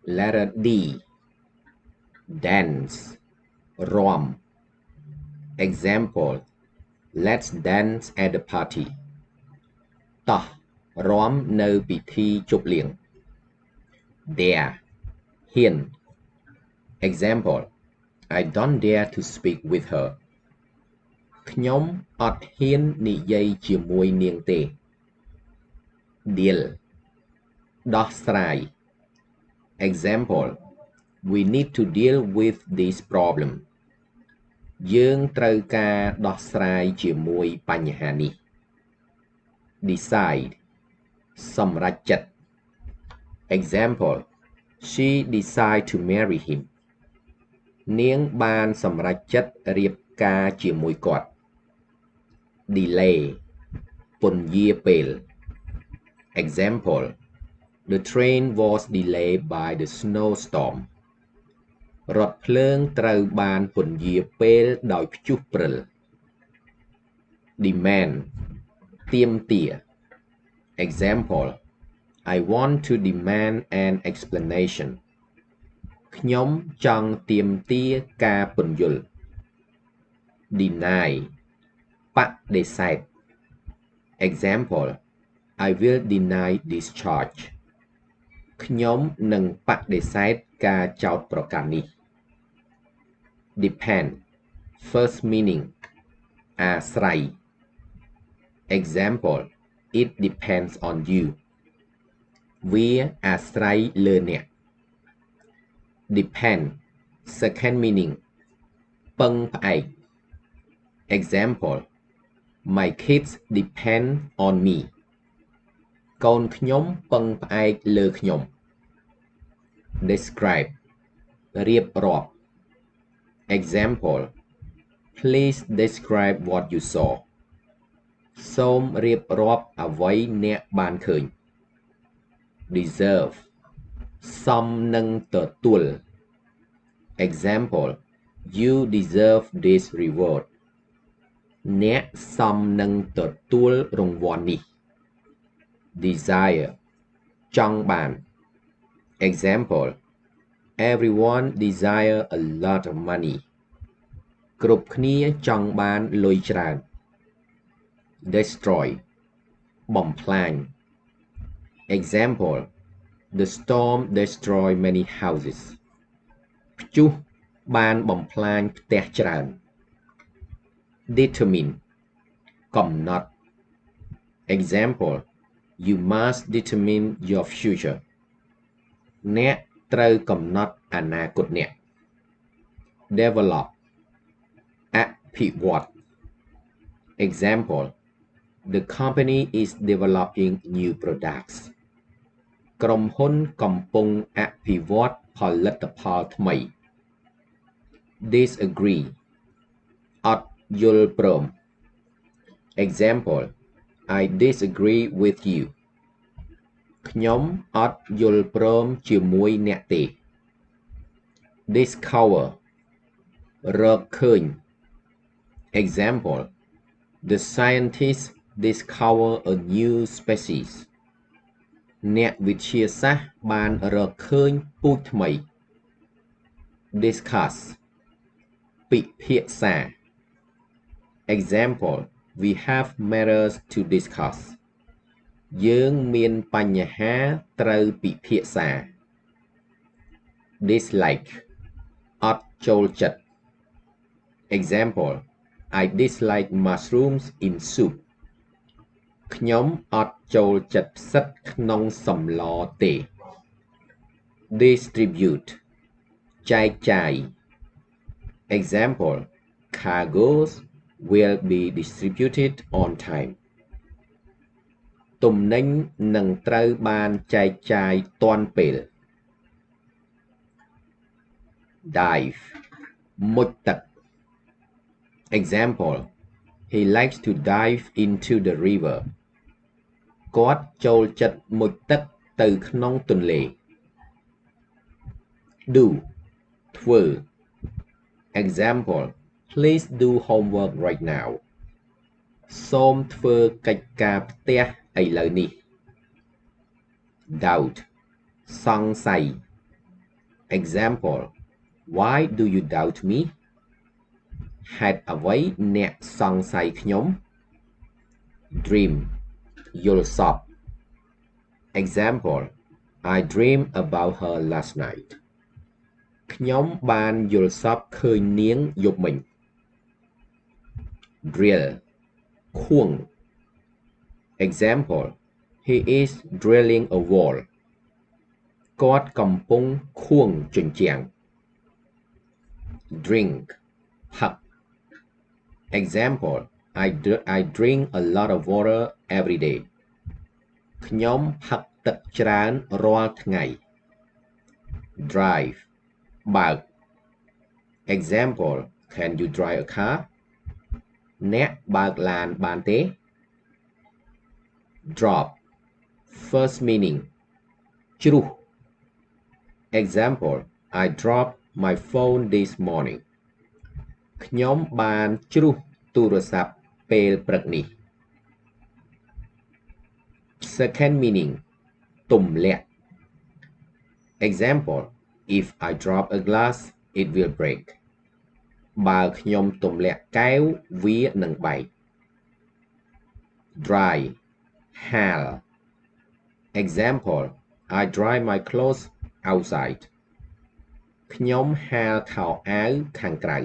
Letter D. Dance. Rom. Example. Let's dance at the party. តោះរាំនៅពិធីជប់លៀង Dare. ហ៊ាន Example. I don't dare to speak with her. ខ្ញុំអត់ហ៊ាននិយាយជាមួយនាងទេ Deal. ដោះស្រាយ Example. We need to deal with this problem. យើងត្រូវការដោះស្រាយជាមួយបញ្ហានេះ Decide. សម្រេចចិត្ត Example. She decided to marry him. នាងបានសម្រេចចិត្តរៀបការជាមួយគាត់ Delay. ពន្យាពេល Example. The train was delayed by the snowstorm. រថភ្លើងត្រូវបានពន្យាពេលដោយព្យុះព្រិល Demand. ទាមទារ Example. I want to demand an explanation. ខ្ញុំចង់ទាមទារការពន្យល់ Deny. បដិសេធ Example. I will deny this charge. ខ្ញុំនឹងបដិសេធការចោទប្រកាន់នេះ Depend. First meaning. អាស្រ័យ Example. It depends on you. វាអាស្រ័យលើអ្នក Depend. Second meaning. ពឹងផ្អែក Example. My kids depend on me. កូនខ្ញុំពឹងផ្អែកលើខ្ញុំ Describe. រៀបរាប់ Example. Please describe what you saw. សូមរៀបរាប់អ្វីអ្នកបានឃើញ Deserve. សមនឹងទទួល Example. You deserve this reward. អ្នកសមនឹងទទួលរង្វាន់នេះ Desire. ចង់បាន Example. Everyone desire a lot of money. គ្រប់គ្នាចង់បានលុយច្រើន Destroy. បំផ្លាញ Example. The storm destroyed many houses. ព្យុះបានបំផ្លាញផ្ទះច្រើន Determine. កំណត់ Example. You must determine your future. អ្នកត្រូវកំណត់អនាគតអ្នក Develop. អភិវឌ្ឍ Example. The company is developing new products. ក្រុមហ៊ុនកំពុងអភិវឌ្ឍផលិតផលថ្មី Disagree. អត់យល់ព្រម Example. I disagree with you. ខ្ញុំអត់យល់ព្រមជាមួយអ្នកទេ Discover. រកឃើញ Example. The scientists discover a new species. អ្នកវិទ្យាសាស្ត្របានរកឃើញពូជថ្មី Discuss. ពិភាក្សា Example. We have matters to discuss. យើងមានបញ្ហាត្រូវពិភាក្សា Dislike. អត់ចូលចិត្ត Example. I dislike mushrooms in soup. ខ្ញុំអត់ចូលចិត្តផ្សិតក្នុងសម្លទេ Distribute. ចែកចាយ Example. Cargoes will be distributed on time. ទំនិញនឹងត្រូវបានចែកចាយទាន់ពេល Dive. មុជទឹក Example. He likes to dive into the river. គាត់ចូលចិត្តមុជទឹកទៅក្នុងទន្លេ Do. ធ្វើ Example. Please do homework right now. សូមធ្វើកិច្ចការផ្ទះឥឡូវនេះ Doubt. សង្ស័យ Example Why do you doubt me ហេតុអ្វីអ្នកសង្ស័យខ្ញុំ Dream យល់សប្តិ Example I dreamed about her last night ខ្ញុំបានយល់សប្តិឃើញនាងយប់មិញ Drill ខួង Example He is drilling a wall គាត់កំពុងខួងជញ្ជាំង Drink ផឹក Example I drink a lot of water every day ខ្ញុំផឹកទឹកច្រើនរាល់ថ្ងៃ Drive បើក Example Can you drive a car អ្នកបើកឡានបានទេ Drop First meaning ជ្រុះ Example I dropped my phone this morning ខ្ញុំបានជ្រុះទូរស័ព្ទពេលព្រឹកនេះ Second meaning ទម្លាក់ Example If I drop a glass it will break បើខ្ញុំទម្លាក់កែវវានឹងបែក Dry ហាល Example I dry my clothes outside ខ្ញុំហាលខោអាវខាងក្រៅ